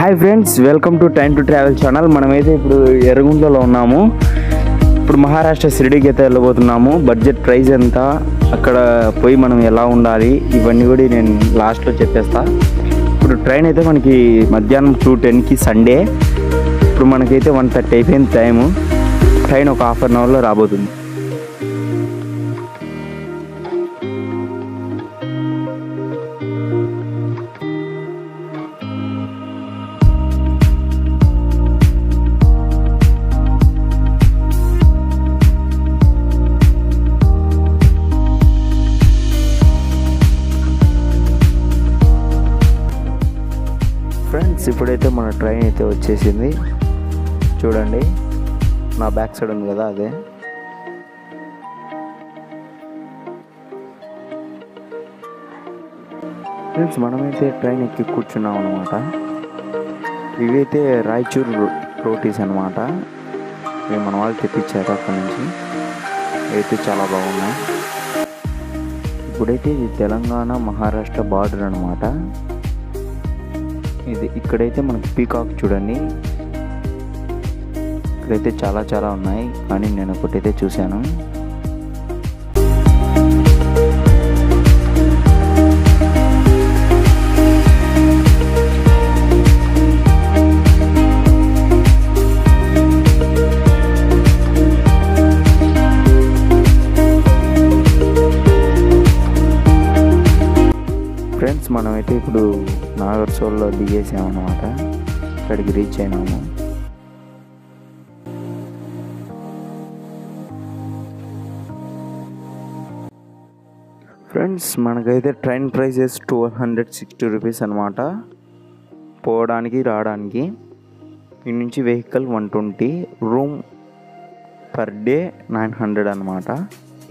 Hi friends, welcome to time to travel channel. మనమైతే ఇప్పుడు ఎర్రగుంటలో ఉన్నాము. ఇప్పుడు మహారాష్ట్ర షిరిడీకి అయితే వెళ్ళబోతున్నాము. బడ్జెట్ ప్రైస్ ఎంత, అక్కడ పోయి మనం ఎలా ఉండాలి, ఇవన్నీ కూడా నేను లాస్ట్లో చెప్పేస్తా. ఇప్పుడు ట్రైన్ అయితే మనకి మధ్యాహ్నం 2:10కి సండే. ఇప్పుడు మనకైతే 1:30 అయిపోయింది టైము. ట్రైన్ ఒక హాఫ్ అన్ అవర్లో రాబోతుంది. ఫ్రెండ్స్, ఇప్పుడైతే మన ట్రైన్ అయితే వచ్చేసింది. చూడండి, నా బ్యాక్ సైడ్ ఉంది కదా, అదే. ఫ్రెండ్స్, మనమైతే ట్రైన్ ఎక్కి కూర్చున్నాం అనమాట. ఇవైతే రాయచూరు రోటీస్ అనమాట. ఇవి మన వాళ్ళు తెప్పించారు అక్కడి నుంచి. అయితే చాలా బాగున్నాయి. ఇప్పుడైతే ఇది తెలంగాణ మహారాష్ట్ర బార్డర్ అనమాట. ఇది ఇక్కడైతే మనకి పీకాక్ చూడండి. ఇక్కడైతే చాలా ఉన్నాయి, కానీ నేను ఒకటైతే చూశాను. ఫ్రెండ్స్, మనమైతే ఇప్పుడు నాగర్సోల్లో దిగేసామన్నమాట. ఇక్కడికి రీచ్ అయినాము. ఫ్రెండ్స్, మనకైతే ట్రైన్ ప్రైసెస్ 260 రూపీస్ అనమాట, పోవడానికి రావడానికి. ఈ నుంచి వెహికల్ 120, రూమ్ పర్ డే 900 అనమాట.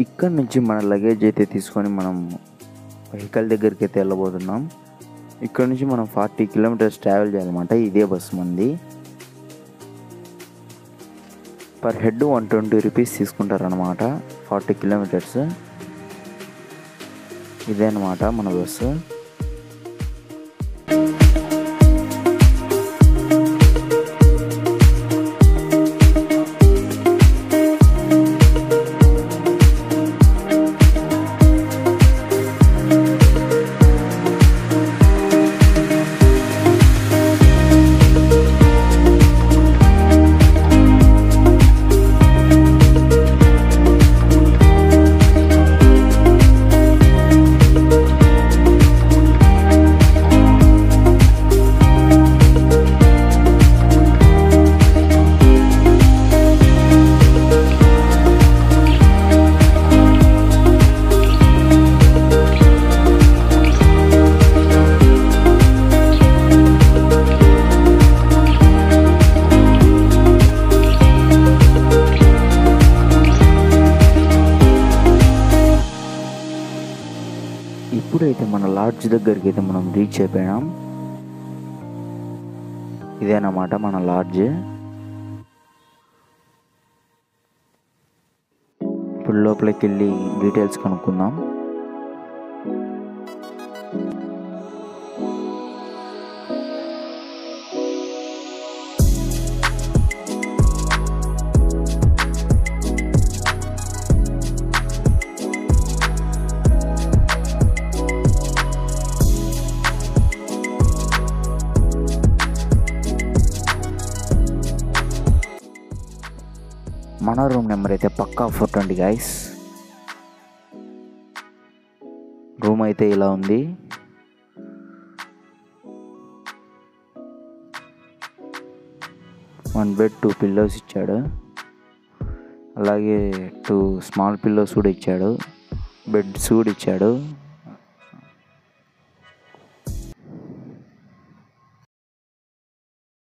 ఇక్కడ నుంచి మన లగేజ్ అయితే తీసుకొని మనం వెహికల్ దగ్గరికి అయితే వెళ్ళబోతున్నాం. ఇక్కడ నుంచి మనం 40 కిలోమీటర్స్ ట్రావెల్ చేయాలన్నమాట. ఇదే బస్సు మంది. పర్ హెడ్ 120 రూపీస్ తీసుకుంటారనమాట. 40 కిలోమీటర్స్. ఇదే అనమాట మన బస్సు. ఇప్పుడైతే మన లాడ్జ్ దగ్గరికి అయితే మనం రీచ్ అయిపోయినాం. ఇదేనమాట మన లాడ్జ్. ఇప్పుడు లోపలికి వెళ్ళి డీటెయిల్స్ కనుక్కుందాం. మన రూమ్ నెంబర్ అయితే పక్కా 420 గైస్. రూమ్ అయితే ఇలా ఉంది. వన్ బెడ్ 2 పిల్లోస్ ఇచ్చాడు. అలాగే 2 స్మాల్ పిల్లోస్ కూడా ఇచ్చాడు. బెడ్స్ కూడా ఇచ్చాడు.